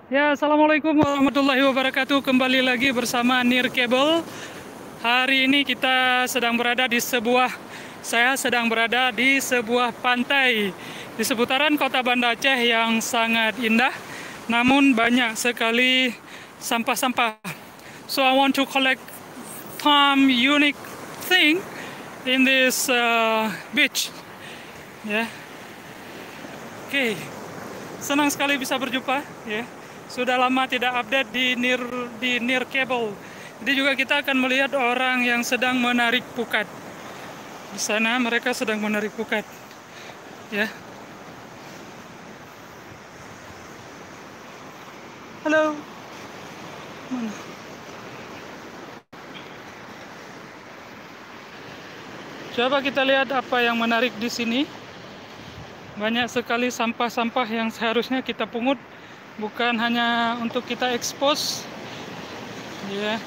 Ya, Assalamualaikum warahmatullahi wabarakatuh. Kembali lagi bersama Nir Cable. Hari ini saya sedang berada di sebuah pantai di seputaran kota Banda Aceh yang sangat indah. Namun banyak sekali sampah-sampah. So I want to collect some unique thing in this beach. Ya, Oke. Senang sekali bisa berjumpa, ya. Sudah lama tidak update di Nir Cable. Jadi juga kita akan melihat orang yang sedang menarik pukat. Di sana mereka sedang menarik pukat, ya. Halo. Mana? Coba kita lihat apa yang menarik di sini. Banyak sekali sampah-sampah yang seharusnya kita pungut, bukan hanya untuk kita expose, ya.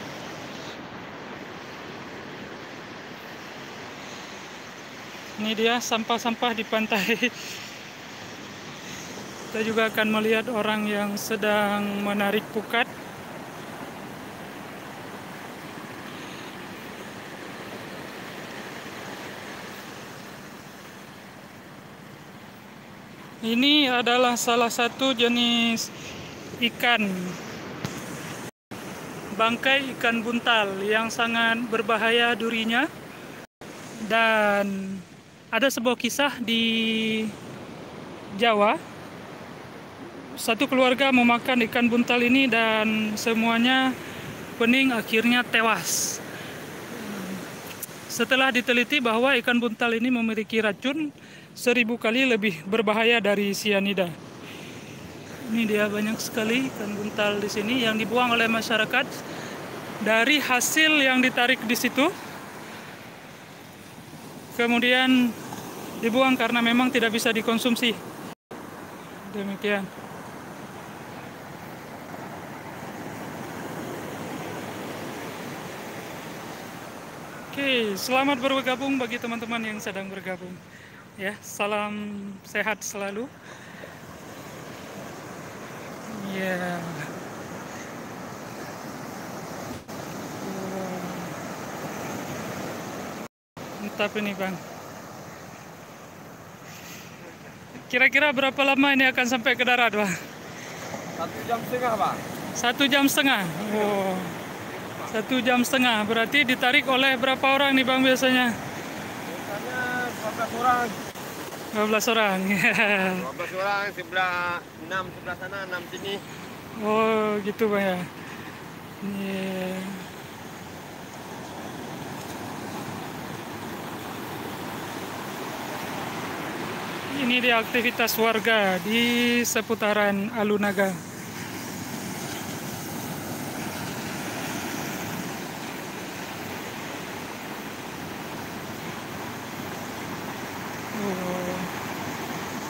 Ini dia sampah-sampah di pantai. Kita juga akan melihat orang yang sedang menarik pukat. Ini adalah salah satu jenis ikan, bangkai ikan buntal yang sangat berbahaya durinya. Dan ada sebuah kisah di Jawa. Satu keluarga memakan ikan buntal ini dan semuanya pening, akhirnya tewas. Setelah diteliti bahwa ikan buntal ini memiliki racun 1000 kali lebih berbahaya dari sianida. Ini dia banyak sekali ikan buntal di sini yang dibuang oleh masyarakat dari hasil yang ditarik di situ. Kemudian dibuang karena memang tidak bisa dikonsumsi. Demikian. Oke, selamat bergabung bagi teman-teman yang sedang bergabung. Ya, salam sehat selalu. Ya. Mantap ini, Bang. Kira-kira berapa lama ini akan sampai ke darat, Bang? 1,5 jam, Pak. 1,5 jam. Oh. 1,5 jam. Berarti ditarik oleh berapa orang nih, Bang, biasanya? Biasanya 12 orang. 12 orang. 12 orang, sebelah 6 sebelah sana, 6 sini. Oh, gitu, Bang, ya. Yeah. Ini dia aktivitas warga di seputaran Alunaga. Oh.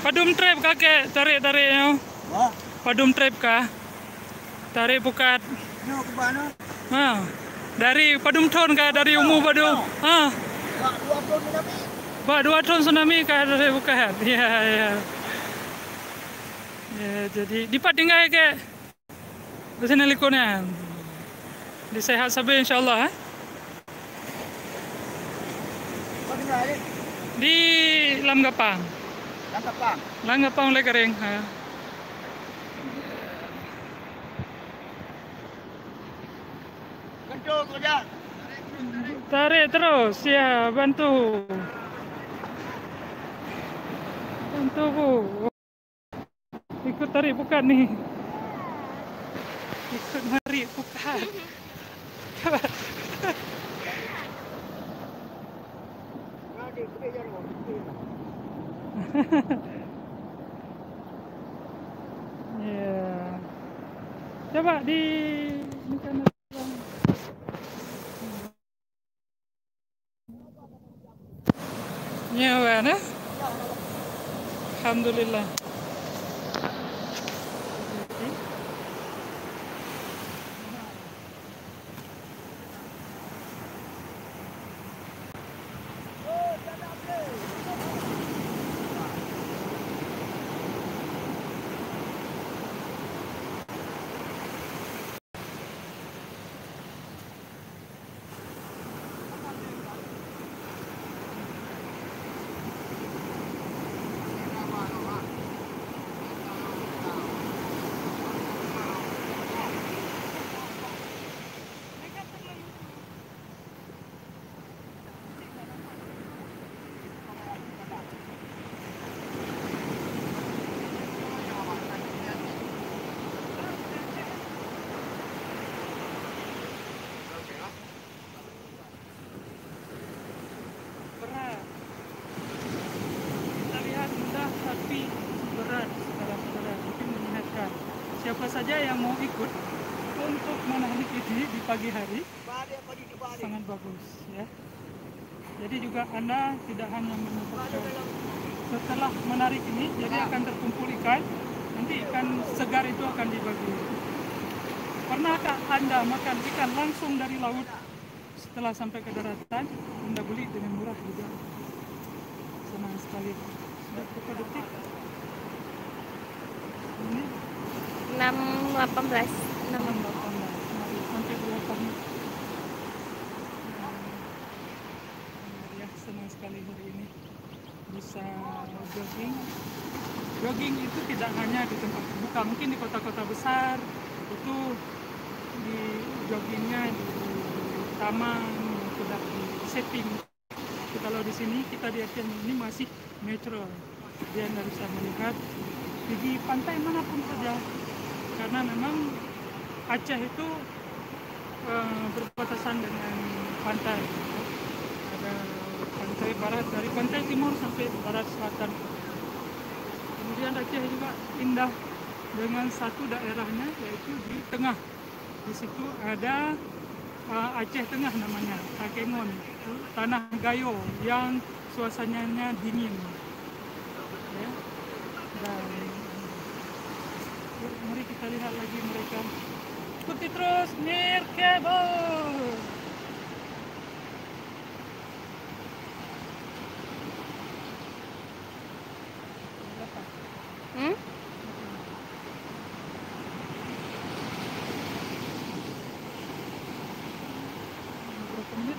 Padum trap kakek, tarik-tariknya. Wah, Padum trap kah? Tarik pukat. ini ke mana? Dari Padum Ton kah? Dari Umu Padum? Pak, 2 ton Nabi. Pak 2 ton tsunami kah? Dari pukat? Iya, iya. Ya, jadi dipat tinggal ke di sini likurnya. Disehat sampai insyaallah. Kau tinggal ni? Di Lamgapang. Langkap, Pak. Lamgapang oleh kering. Kencur kerja. Tarik terus, ya, bantu. Bantu, Bu. Ikut tarik pukat nih. Ikut narik pukat. Nanti kerja ni. Ya. Coba di ini kan. Ya, mana? Alhamdulillah. siapa saja yang mau ikut untuk menarik ini di pagi hari sangat bagus ya. Jadi juga Anda tidak hanya menemukan setelah menarik ini, jadi akan terkumpul ikan. Nanti ikan segar itu akan dibagi. Pernahkah Anda makan ikan langsung dari laut setelah sampai ke daratan? Anda beli dengan murah juga. Senang sekali. Sudah berapa detik? Ini 6.18. 6.18. Sampai 2 menit. Ya, senang sekali hari ini bisa jogging. Jogging itu tidak hanya di tempat terbuka, mungkin di kota-kota besar itu di joggingnya di taman yang sudah di setting. Kalau di sini kita di Aceh ini masih natural, dia Anda bisa melihat di pantai manapun saja, karena memang Aceh itu berbatasan dengan pantai. Ada pantai barat, dari pantai timur sampai barat selatan. Kemudian Aceh juga indah dengan satu daerahnya, yaitu di tengah. Di situ ada Aceh Tengah namanya, Takengon, tanah gayo yang suasananya dingin. Ya. Dan mari kita lihat lagi mereka. Ikuti terus Nir Cable. Berapa menit?